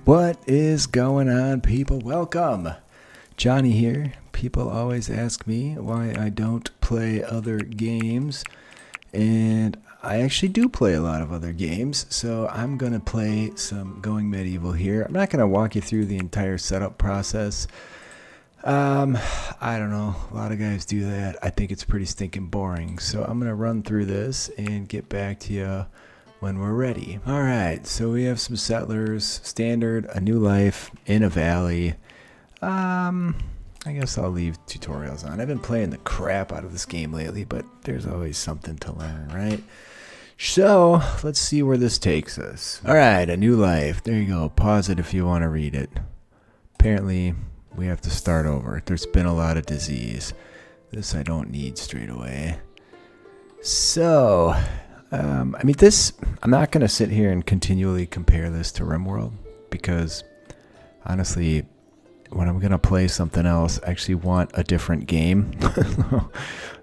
What is going on, people? Welcome. Johnny here. People always ask me why I don't play other games, and I actually do play a lot of other games, so I'm going to play some Going Medieval here. I'm not going to walk you through the entire setup process. I don't know. A lot of guys do that. I think it's pretty stinking boring, so I'm going to run through this and get back to you when we're ready. Alright, so we have some settlers, standard, a new life, in a valley. I guess I'll leave tutorials on. I've been playing the crap out of this game lately, but there's always something to learn, right? So, let's see where this takes us. Alright, a new life. There you go. Pause it if you want to read it. Apparently, we have to start over. There's been a lot of disease. This I don't need straight away. So, I'm not going to sit here and continually compare this to RimWorld because, honestly, when I'm going to play something else, I actually want a different game.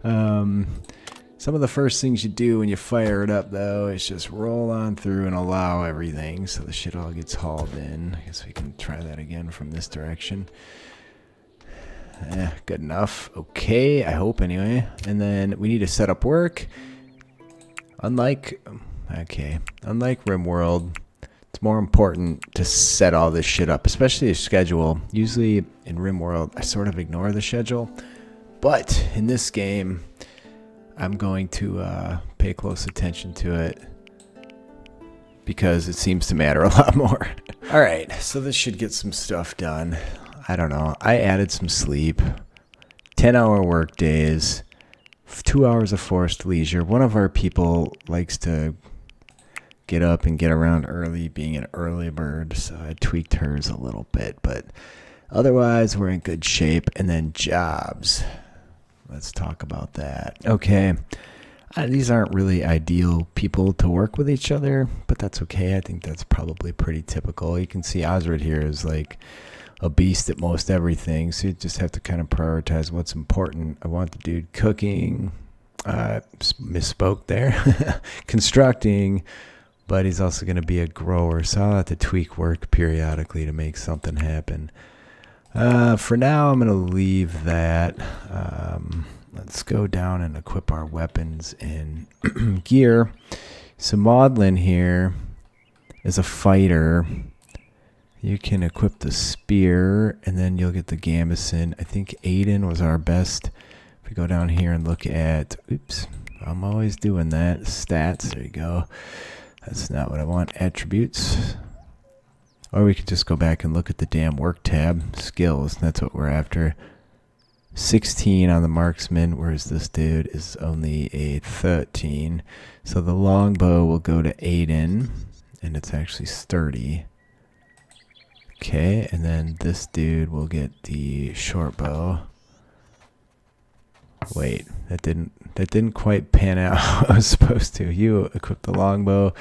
Some of the first things you do when you fire it up, though, is just roll on through and allow everything so the shit all gets hauled in. I guess we can try that again from this direction. Good enough. Okay, I hope anyway. And then we need to set up work. Unlike RimWorld, it's more important to set all this shit up, especially a schedule. Usually in RimWorld, I sort of ignore the schedule, but in this game, I'm going to pay close attention to it because it seems to matter a lot more. All right, so this should get some stuff done. I don't know. I added some sleep, 10-hour work days. 2 hours of forced leisure. One of our people likes to get up and get around early, being an early bird, so I tweaked hers a little bit, but otherwise we're in good shape. And then jobs. Let's talk about that. Okay. These aren't really ideal people to work with each other, but that's okay. I think that's probably pretty typical. You can see Osred here is like a beast at most everything, so you just have to kind of prioritize what's important. I want the dude cooking, misspoke there, constructing, but he's also going to be a grower, so I'll have to tweak work periodically to make something happen. For now, I'm going to leave that. Let's go down and equip our weapons and gear. So Maudlin here is a fighter. You can equip the spear, and then you'll get the gambeson. I think Aiden was our best. If we go down here and look at, oops, I'm always doing that. Stats, there you go. That's not what I want. Attributes. Or we could just go back and look at the damn work tab. Skills, that's what we're after. 16 on the marksman, whereas this dude is only a 13. So the longbow will go to Aiden, and it's actually sturdy. Okay, and then this dude will get the short bow. Wait, that didn't quite pan out how I was supposed to. You equip the longbow,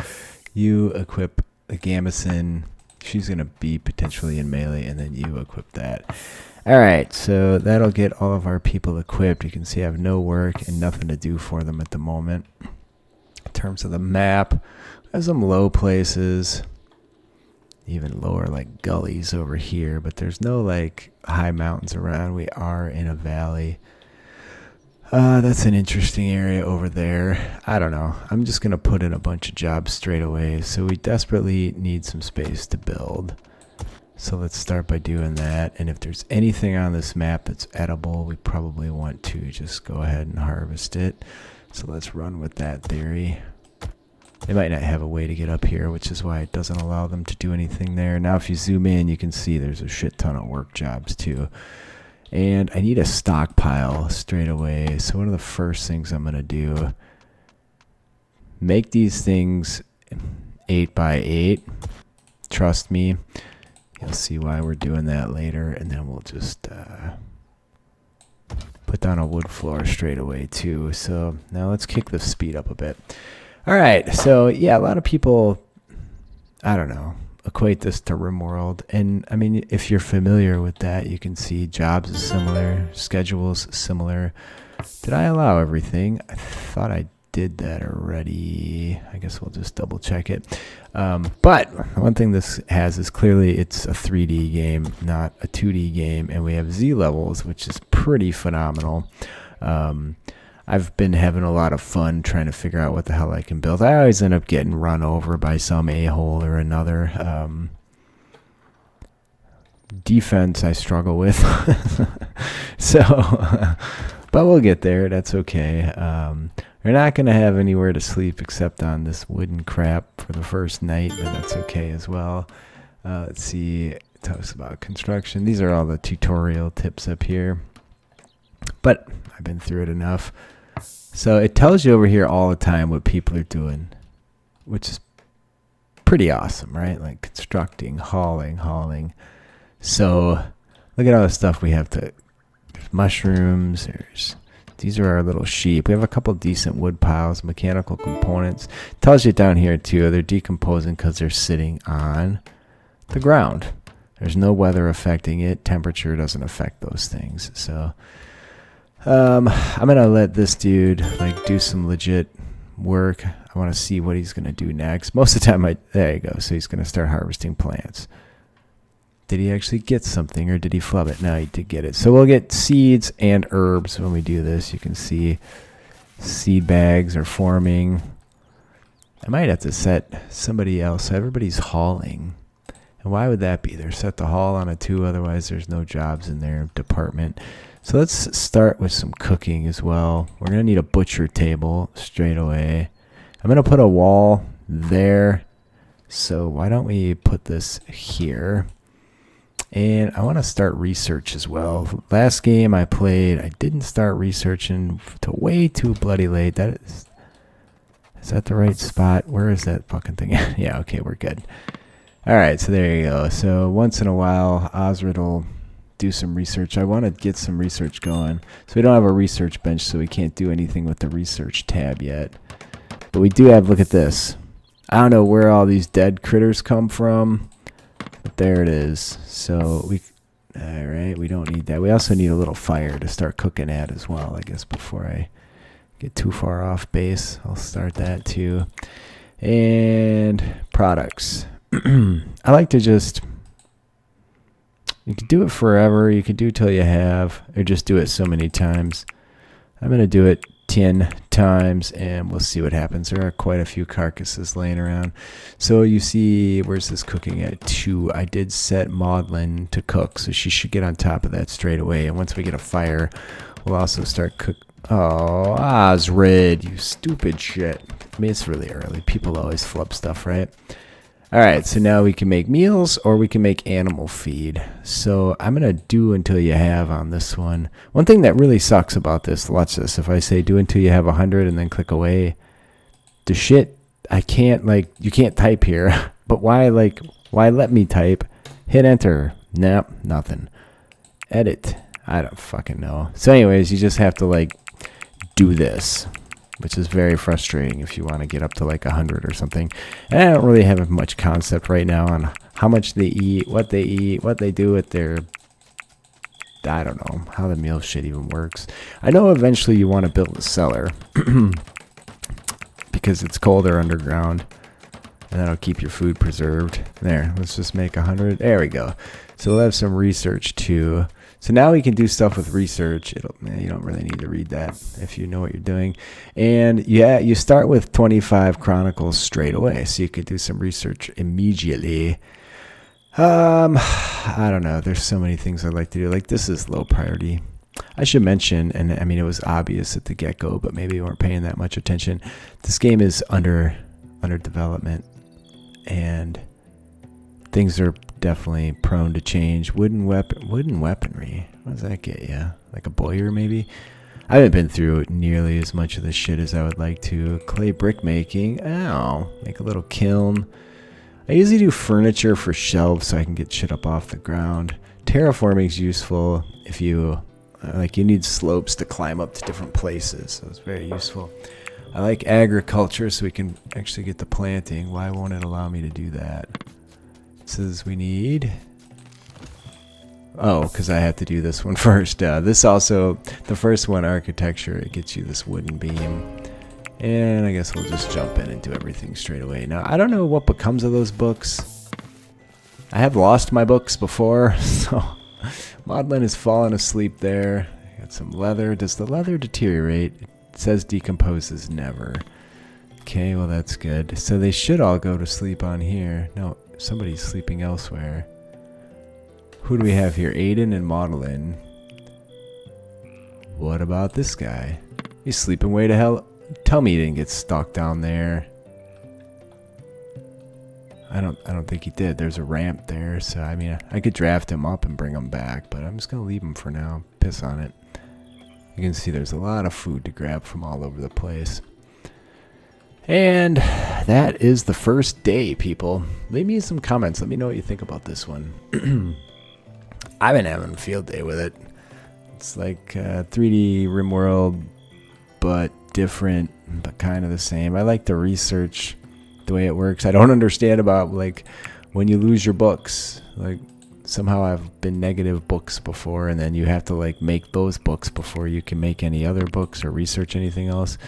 you equip the gambeson. She's gonna be potentially in melee, and then you equip that. Alright, so that'll get all of our people equipped. You can see I have no work and nothing to do for them at the moment. In terms of the map, there's some low places. Even lower like gullies over here, but there's no like high mountains around. We are in a valley. That's an interesting area over there. I don't know. I'm just gonna put in a bunch of jobs straight away. So we desperately need some space to build. So let's start by doing that. And if there's anything on this map that's edible, we probably want to just go ahead and harvest it. So let's run with that theory. They might not have a way to get up here, which is why it doesn't allow them to do anything there. Now if you zoom in, you can see there's a shit ton of work jobs too. And I need a stockpile straight away. So one of the first things I'm going to do, make these things 8 by 8. Trust me. You'll see why we're doing that later. And then we'll just put down a wood floor straight away too. So now let's kick the speed up a bit. All right, so yeah, a lot of people, I don't know, equate this to RimWorld. And I mean, if you're familiar with that, you can see jobs is similar, schedules similar. Did I allow everything? I thought I did that already. I guess we'll just double check it. But one thing this has is clearly it's a 3D game, not a 2D game. And we have Z levels, which is pretty phenomenal. I've been having a lot of fun trying to figure out what the hell I can build. I always end up getting run over by some a-hole or another. Defense I struggle with. So, but we'll get there. That's okay. We're not going to have anywhere to sleep except on this wooden crap for the first night, but that's okay as well. Let's see. It talks about construction. These are all the tutorial tips up here. But I've been through it enough. So it tells you over here all the time what people are doing, which is pretty awesome, right? Like constructing, hauling. So look at all the stuff we have to. There's mushrooms. These are our little sheep. We have a couple decent wood piles, mechanical components. It tells you down here too. They're decomposing because they're sitting on the ground. There's no weather affecting it. Temperature doesn't affect those things. So I'm gonna let this dude like do some legit work. I want to see what he's gonna do next. Most of the time, there you go. So he's gonna start harvesting plants. Did he actually get something, or did he flub it? No, he did get it. So we'll get seeds and herbs when we do this. You can see seed bags are forming. I might have to set somebody else. So everybody's hauling. And why would that be? They're set to haul on a 2, otherwise there's no jobs in their department. So let's start with some cooking as well. We're going to need a butcher table straight away. I'm going to put a wall there. So why don't we put this here? And I want to start research as well. Last game I played, I didn't start researching till way too bloody late. Is that the right spot? Where is that fucking thing? Yeah, okay, we're good. All right, so there you go. So once in a while, Osred will do some research. I want to get some research going. So we don't have a research bench, so we can't do anything with the research tab yet. But we do have, look at this. I don't know where all these dead critters come from, but there it is. So all right, we don't need that. We also need a little fire to start cooking at as well, I guess, before I get too far off base. I'll start that too. And products. I like to just, you could do it forever. You could do till you have, or just do it so many times. I'm going to do it 10 times and we'll see what happens. There are quite a few carcasses laying around. So you see, where's this cooking at? 2. I did set Maudlin to cook, so she should get on top of that straight away. And once we get a fire, we'll also start cook. Oh, Osred, you stupid shit. I mean, it's really early. People always flub stuff, right? All right, so now we can make meals or we can make animal feed. So I'm going to do until you have on this one. One thing that really sucks about this, watch this. If I say do until you have 100 and then click away, the shit, I can't, like, you can't type here. But why let me type? Hit enter. Nope, nothing. Edit. I don't fucking know. So anyways, you just have to, like, do this, which is very frustrating if you want to get up to like 100 or something. And I don't really have much concept right now on how much they eat, what they do with their, I don't know how the meal shit even works. I know eventually you want to build a cellar because it's colder underground and that'll keep your food preserved. There, let's just make 100. There we go. So we'll have some research too. So now we can do stuff with research. You don't really need to read that if you know what you're doing. And yeah, you start with 25 Chronicles straight away. So you could do some research immediately. I don't know. There's so many things I'd like to do. Like this is low priority. I should mention, and I mean, it was obvious at the get-go, but maybe we weren't paying that much attention. This game is under development and things are definitely prone to change. Wooden weaponry. What does that get you? Like a boyer, maybe? I haven't been through nearly as much of this shit as I would like to. Clay brick making. Ow. Make a little kiln. I usually do furniture for shelves so I can get shit up off the ground. Terraforming is useful if you you need slopes to climb up to different places, so it's very useful. I like agriculture so we can actually get the planting. Why won't it allow me to do that? It says we need, because I have to do this one first. This also, the first one, architecture, it gets you this wooden beam. And I guess we'll just jump in and do everything straight away. Now, I don't know what becomes of those books. I have lost my books before, so Maudlin has fallen asleep there. Got some leather. Does the leather deteriorate? It says decomposes never. Okay, well that's good. So they should all go to sleep on here. No, somebody's sleeping elsewhere. Who do we have here? Aiden and Maudlin. What about this guy? He's sleeping way to hell. Tell me he didn't get stuck down there. I don't think he did. There's a ramp there, so I mean I could draft him up and bring him back, but I'm just gonna leave him for now. Piss on it. You can see there's a lot of food to grab from all over the place. And that is the first day, people. Leave me some comments. Let me know what you think about this one. I've been having a field day with it. It's like 3D RimWorld, but different, but kind of the same. I like the research, the way it works. I don't understand about like when you lose your books. Like somehow I've been negative books before, and then you have to like make those books before you can make any other books or research anything else.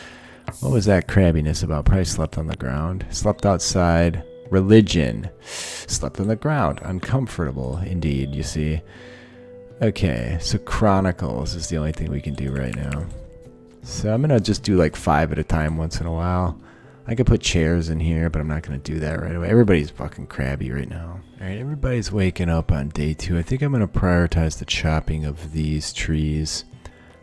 What was that crabbiness about? Probably slept on the ground. Slept outside. Religion. Slept on the ground. Uncomfortable, indeed, you see. Okay, so Chronicles is the only thing we can do right now. So I'm going to just do like 5 at a time once in a while. I could put chairs in here, but I'm not going to do that right away. Everybody's fucking crabby right now. Alright, everybody's waking up on day 2. I think I'm going to prioritize the chopping of these trees.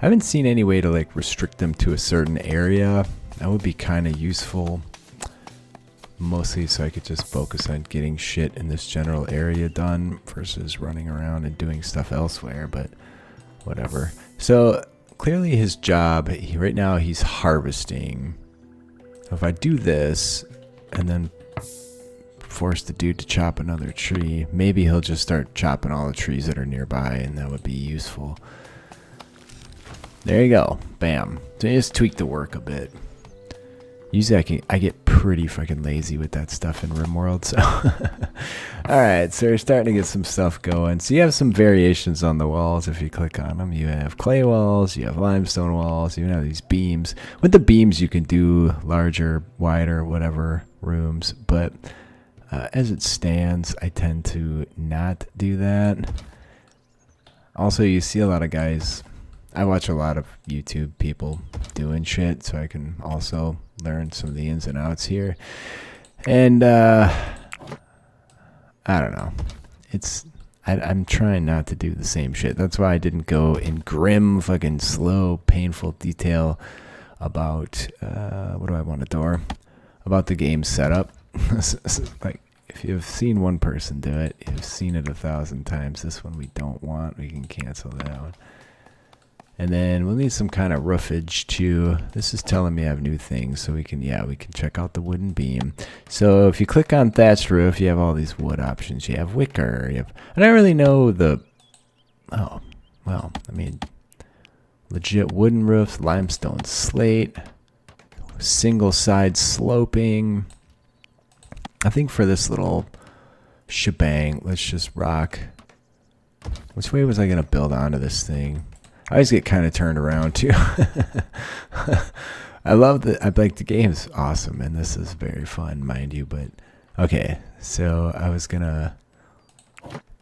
I haven't seen any way to like restrict them to a certain area. That would be kind of useful. Mostly so I could just focus on getting shit in this general area done versus running around and doing stuff elsewhere, but whatever. So clearly his job, right now he's harvesting. So if I do this and then force the dude to chop another tree, maybe he'll just start chopping all the trees that are nearby, and that would be useful. There you go. Bam. So you just tweak the work a bit. Usually I get pretty fucking lazy with that stuff in RimWorld, so. Alright, so we're starting to get some stuff going. So you have some variations on the walls if you click on them. You have clay walls, you have limestone walls, you have these beams. With the beams you can do larger, wider, whatever rooms, but as it stands, I tend to not do that. Also, you see a lot of guys... I watch a lot of YouTube people doing shit, so I can also learn some of the ins and outs here. And I don't know. I'm trying not to do the same shit. That's why I didn't go in grim, fucking slow, painful detail about what do I want to door? About the game setup. Like, if you've seen one person do it, you've seen it 1,000 times. This one we don't want. We can cancel that one. And then we'll need some kind of roofage too. This is telling me I have new things, so we can check out the wooden beam. So if you click on thatched roof, you have all these wood options. You have wicker. I don't really know the. Oh, well, I mean, legit wooden roofs, limestone slate, single side sloping. I think for this little shebang, let's just rock. Which way was I gonna build onto this thing? I always get kind of turned around too. I love that. I like the game's awesome, and this is very fun, mind you. But okay, so I was gonna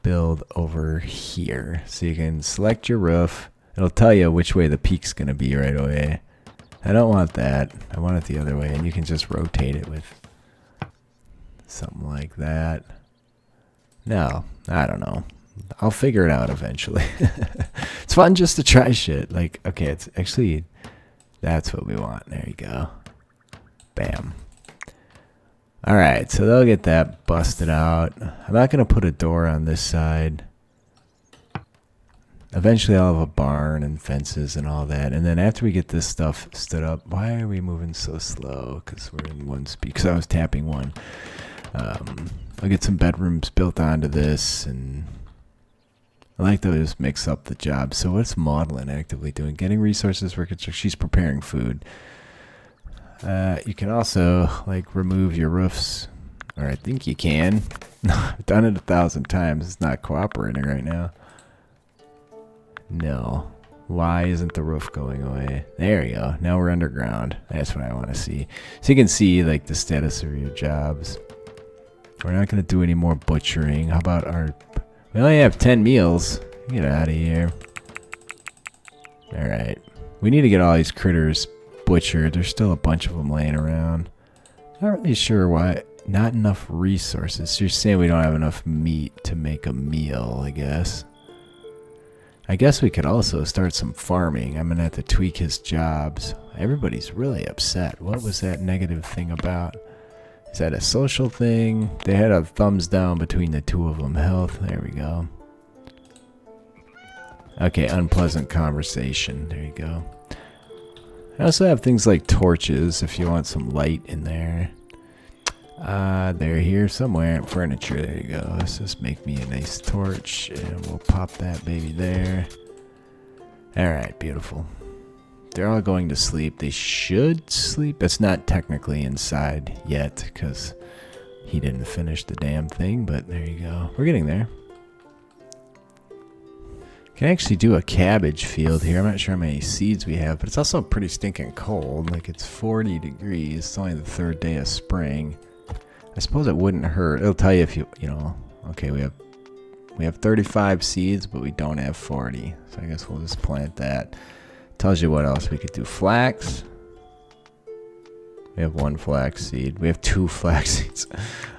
build over here, so you can select your roof. It'll tell you which way the peak's gonna be right away. I don't want that. I want it the other way, and you can just rotate it with something like that. No, I don't know. I'll figure it out eventually. It's fun just to try shit. Like, okay, it's actually, that's what we want. There you go. Bam. All right, so they'll get that busted out. I'm not going to put a door on this side. Eventually I'll have a barn and fences and all that. And then after we get this stuff stood up, why are we moving so slow? Because we're in one speed. Because I was tapping one. I'll get some bedrooms built onto this, and I like to just mix up the job. So what's Maudlin actively doing? Getting resources for construction. She's preparing food. You can also like remove your roofs, or I think you can. I've done it 1,000 times. It's not cooperating right now. No. Why isn't the roof going away? There you go. Now we're underground. That's what I want to see. So you can see like the status of your jobs. We're not going to do any more butchering. How about our... We only have 10 meals. Get out of here. Alright. We need to get all these critters butchered. There's still a bunch of them laying around. Not really sure why. Not enough resources. So you're saying we don't have enough meat to make a meal, I guess. I guess we could also start some farming. I'm going to have to tweak his jobs. Everybody's really upset. What was that negative thing about? Is that a social thing? They had a thumbs down between the two of them. Health. There we go. Okay, unpleasant conversation. There you go. I also have things like torches if you want some light in there. They're here somewhere. Furniture, there you go. Let's just make me a nice torch and we'll pop that baby there. Alright, beautiful. They're all going to sleep. They should sleep. It's not technically inside yet because he didn't finish the damn thing, but there you go. We're getting there. Can actually do a cabbage field here. I'm not sure how many seeds we have, but it's also pretty stinking cold. Like it's 40 degrees. It's only the third day of spring. I suppose it wouldn't hurt. It'll tell you if you know, okay, we have 35 seeds, but we don't have 40. So I guess we'll just plant that. Tells you what else we could do. Flax. We have 1 flax seed. We have 2 flax seeds.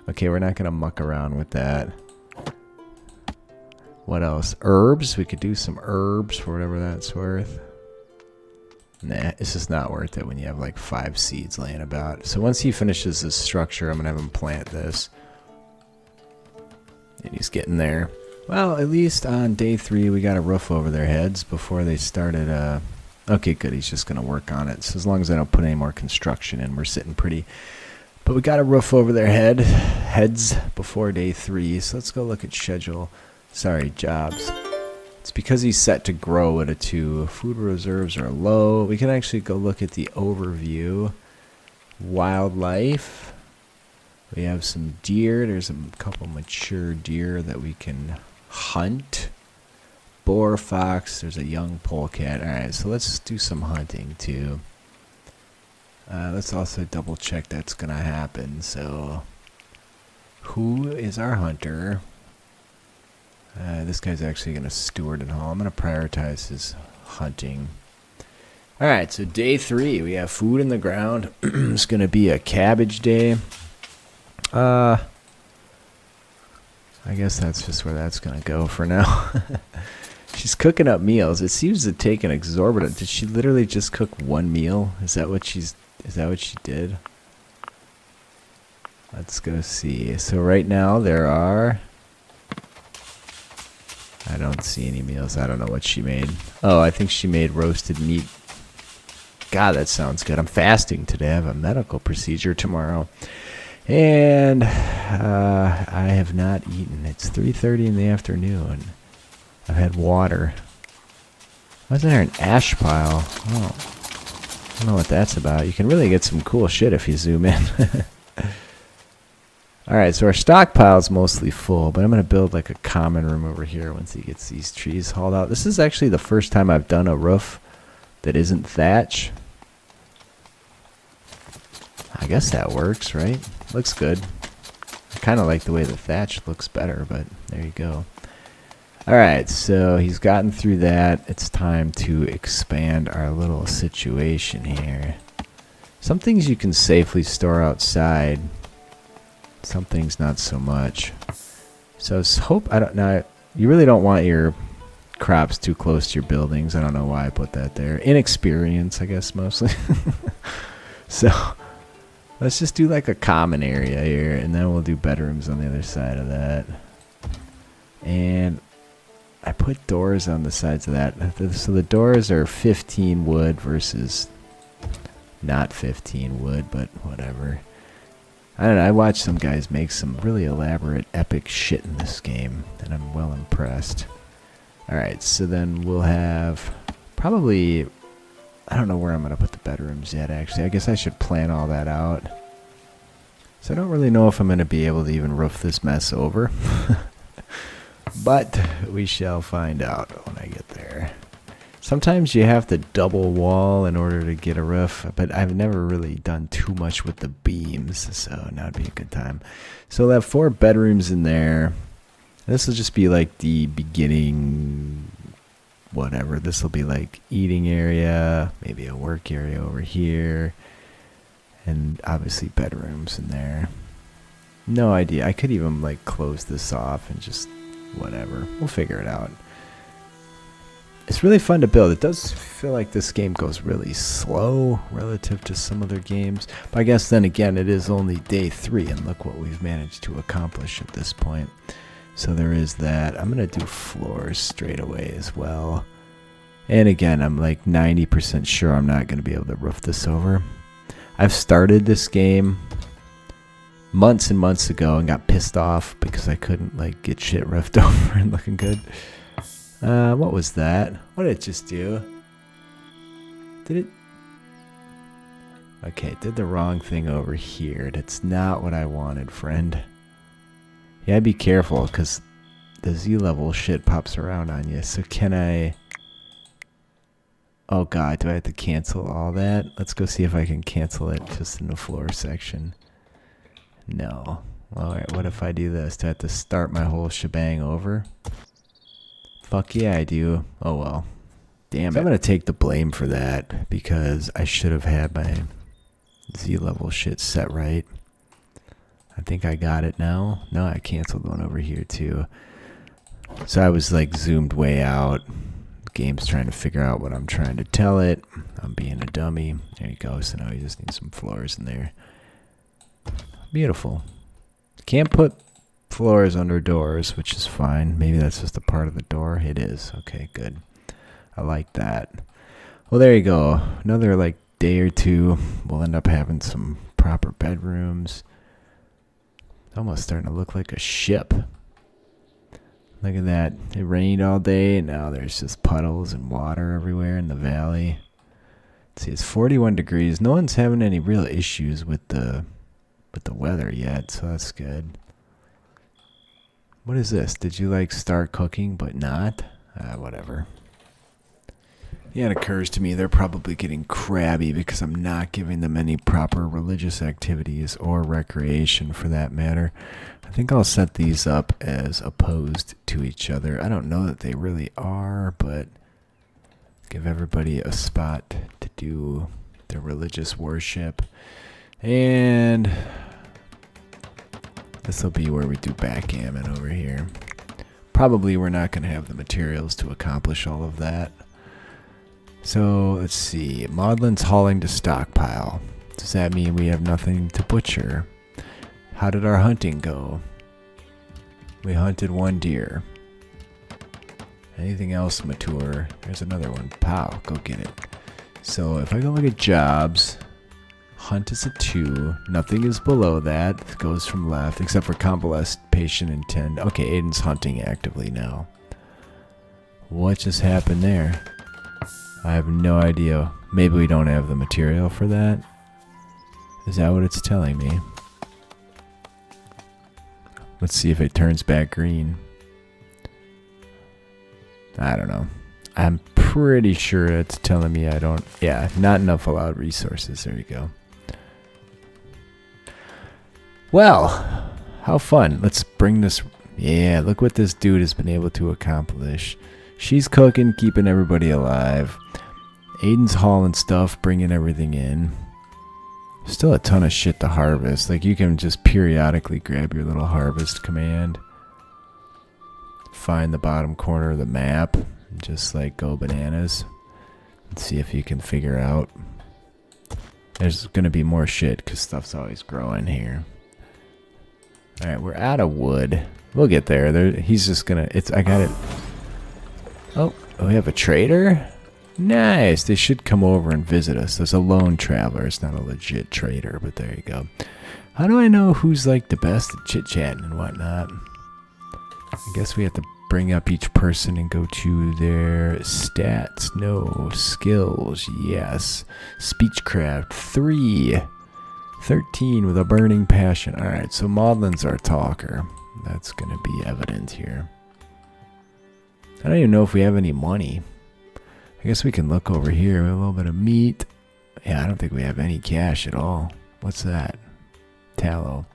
Okay, we're not going to muck around with that. What else? Herbs. We could do some herbs for whatever that's worth. Nah, it's just not worth it when you have like 5 seeds laying about. So once he finishes his structure, I'm going to have him plant this. And he's getting there. Well, at least on day 3, we got a roof over their heads before they started. Okay, good. He's just going to work on it. So as long as I don't put any more construction in, we're sitting pretty. But we got a roof over their heads before day 3. So let's go look at schedule. Sorry, jobs. It's because he's set to grow at a 2. Food reserves are low. We can actually go look at the overview. Wildlife. We have some deer. There's a couple mature deer that we can hunt. Boar, fox. There's a young polecat. Alright, so let's do some hunting too. Let's also double check that's going to happen. So, who is our hunter? This guy's actually going to steward and haul. I'm going to prioritize his hunting. Alright, so day 3. We have food in the ground. It's going to be a cabbage day. I guess that's just where that's going to go for now. She's cooking up meals. It seems to take an exorbitant. Did she literally just cook 1 meal? Is that what she did? Let's go see. So right now there are... I don't see any meals. I don't know what she made. Oh, I think she made roasted meat. God, that sounds good. I'm fasting today. I have a medical procedure tomorrow. And I have not eaten. It's 3:30 in the afternoon. I've had water. Why isn't there an ash pile? Oh, I don't know what that's about. You can really get some cool shit if you zoom in. Alright, so our stockpile's mostly full, but I'm going to build like a common room over here once he gets these trees hauled out. This is actually the first time I've done a roof that isn't thatch. I guess that works, right? Looks good. I kind of like the way the thatch looks better, but there you go. Alright, so he's gotten through that. It's time to expand our little situation here. Some things you can safely store outside. Some things not so much. So you really don't want your crops too close to your buildings. I don't know why I put that there. Inexperience, I guess, mostly. So let's just do like a common area here, and then we'll do bedrooms on the other side of that. And I put doors on the sides of that. So the doors are 15 wood versus not 15 wood, but whatever. I don't know, I watched some guys make some really elaborate, epic shit in this game, and I'm well impressed. Alright, so then we'll have probably... I don't know where I'm going to put the bedrooms yet, actually. I guess I should plan all that out. So I don't really know if I'm going to be able to even roof this mess over. But we shall find out when I get there. Sometimes you have to double wall in order to get a roof, but I've never really done too much with the beams, so now would be a good time. So we'll have 4 bedrooms in there. This will just be like the beginning, whatever. This will be like eating area, maybe a work area over here, and obviously bedrooms in there. No idea. I could even like close this off and just whatever. We'll figure it out. It's really fun to build. It does feel like this game goes really slow relative to some other games. But I guess then again, it is only day 3, and look what we've managed to accomplish at this point. So there is that. I'm going to do floors straight away as well. And again, I'm like 90% sure I'm not going to be able to roof this over. I've started this game months and months ago and got pissed off because I couldn't like get shit roofed over and looking good. What was that? What did it just do? Did it? Okay, it did the wrong thing over here. That's not what I wanted, friend. Yeah, be careful, because the Z-level shit pops around on you. So can I... Oh god, do I have to cancel all that? Let's go see if I can cancel it just in the floor section. No. Alright, what if I do this? Do I have to start my whole shebang over? Fuck yeah, I do. Oh well. Damn it. I'm going to take the blame for that because I should have had my Z-level shit set right. I think I got it now. No, I canceled one over here too. So I was like zoomed way out. The game's trying to figure out what I'm trying to tell it. I'm being a dummy. There you go. So now you just need some floors in there. Beautiful. Can't put floors under doors, which is fine. Maybe that's just a part of the door. It is. Okay, good. I like that. Well, there you go. Another like day or two, we'll end up having some proper bedrooms. It's almost starting to look like a ship. Look at that. It rained all day, and now there's just puddles and water everywhere in the valley. Let's see, it's 41 degrees. No one's having any real issues with the weather yet, so that's good. What is this? Did you like start cooking but not? Whatever. Yeah, it occurs to me they're probably getting crabby because I'm not giving them any proper religious activities or recreation for that matter. I think I'll set these up as opposed to each other. I don't know that they really are, but give everybody a spot to do their religious worship. And this will be where we do backgammon over here. Probably we're not going to have the materials to accomplish all of that. So let's see. Maudlin's hauling to stockpile. Does that mean we have nothing to butcher? How did our hunting go? We hunted 1 deer. Anything else mature? There's another one. Pow, go get it. So if I go look at jobs, hunt is a 2. Nothing is below that. It goes from left, except for convalesce, patient, and tend. Okay, Aiden's hunting actively now. What just happened there? I have no idea. Maybe we don't have the material for that. Is that what it's telling me? Let's see if it turns back green. I don't know. I'm pretty sure it's telling me I don't... Yeah, not enough allowed resources. There you go. Well, how fun. Let's bring this... Yeah, look what this dude has been able to accomplish. She's cooking, keeping everybody alive. Aiden's hauling stuff, bringing everything in. Still a ton of shit to harvest. Like, you can just periodically grab your little harvest command. Find the bottom corner of the map. And just, like, go bananas. And see if you can figure out. There's going to be more shit, because stuff's always growing here. Alright, we're out of wood. We'll get there. He's just going to... I got it... Oh, we have a trader? Nice. They should come over and visit us. There's a lone traveler. It's not a legit trader, but there you go. How do I know who's like the best at chit-chatting and whatnot? I guess we have to bring up each person and go to their stats. No. Skills. Yes. Speechcraft. 3. 13 with a burning passion. Alright, so Maudlin's our talker. That's going to be evident here. I don't even know if we have any money. I I guess we can look over here. We have a little bit of meat. Yeah, I don't think we have any cash at all. What's that? Tallow.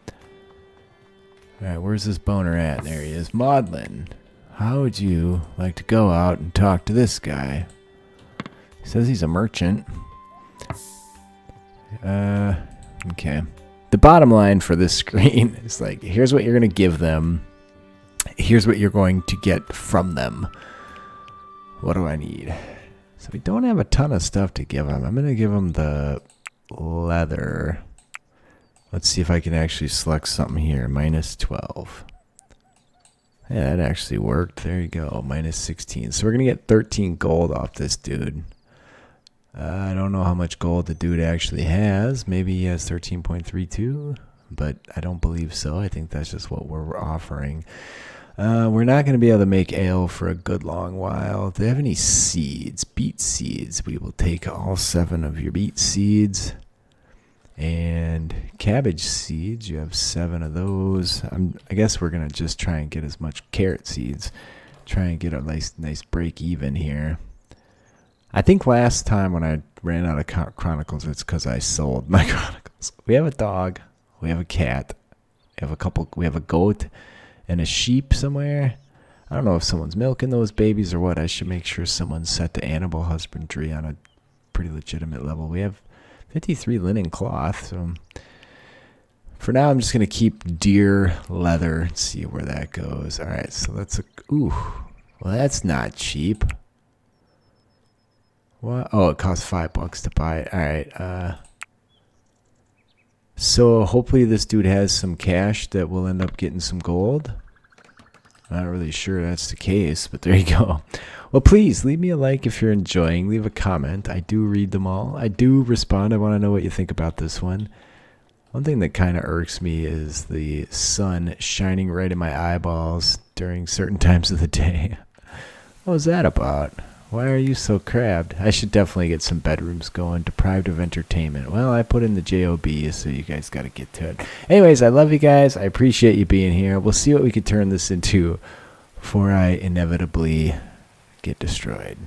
Alright, where's this boner at? There he is. Maudlin, how would you like to go out and talk to this guy? He says he's a merchant. Okay. The bottom line for this screen is like, here's what you're going to give them. Here's what you're going to get from them. What do I need? So we don't have a ton of stuff to give them. I'm going to give them the leather. Let's see if I can actually select something here. Minus 12. Yeah, that actually worked. There you go. Minus 16. So we're going to get 13 gold off this dude. I don't know how much gold the dude actually has. Maybe he has 13.32, but I don't believe so. I think that's just what we're offering. We're not going to be able to make ale for a good long while. Do they have any seeds? Beet seeds. We will take all 7 of your beet seeds. And cabbage seeds. You have 7 of those. I guess we're going to just try and get as much carrot seeds. Try and get a nice break even here. I think last time when I ran out of chronicles, it's because I sold my chronicles. We have a dog. We have a cat. We have a goat and a sheep somewhere. I don't know if someone's milking those babies or what. I should make sure someone's set to animal husbandry on a pretty legitimate level. We have 53 linen cloth. So for now, I'm just going to keep deer leather and see where that goes. All right, so let's look. Ooh, well, that's not cheap. What? Oh, it costs $5 to buy it. All right. So hopefully this dude has some cash that will end up getting some gold. Not really sure that's the case, but there you go. Well, please leave me a like if you're enjoying. Leave a comment. I do read them all. I do respond. I want to know what you think about this one. One thing that kind of irks me is the sun shining right in my eyeballs during certain times of the day. What was that about? Why are you so crabbed? I should definitely get some bedrooms going. Deprived of entertainment. Well, I put in the JOB, so you guys got to get to it. Anyways, I love you guys. I appreciate you being here. We'll see what we can turn this into before I inevitably get destroyed.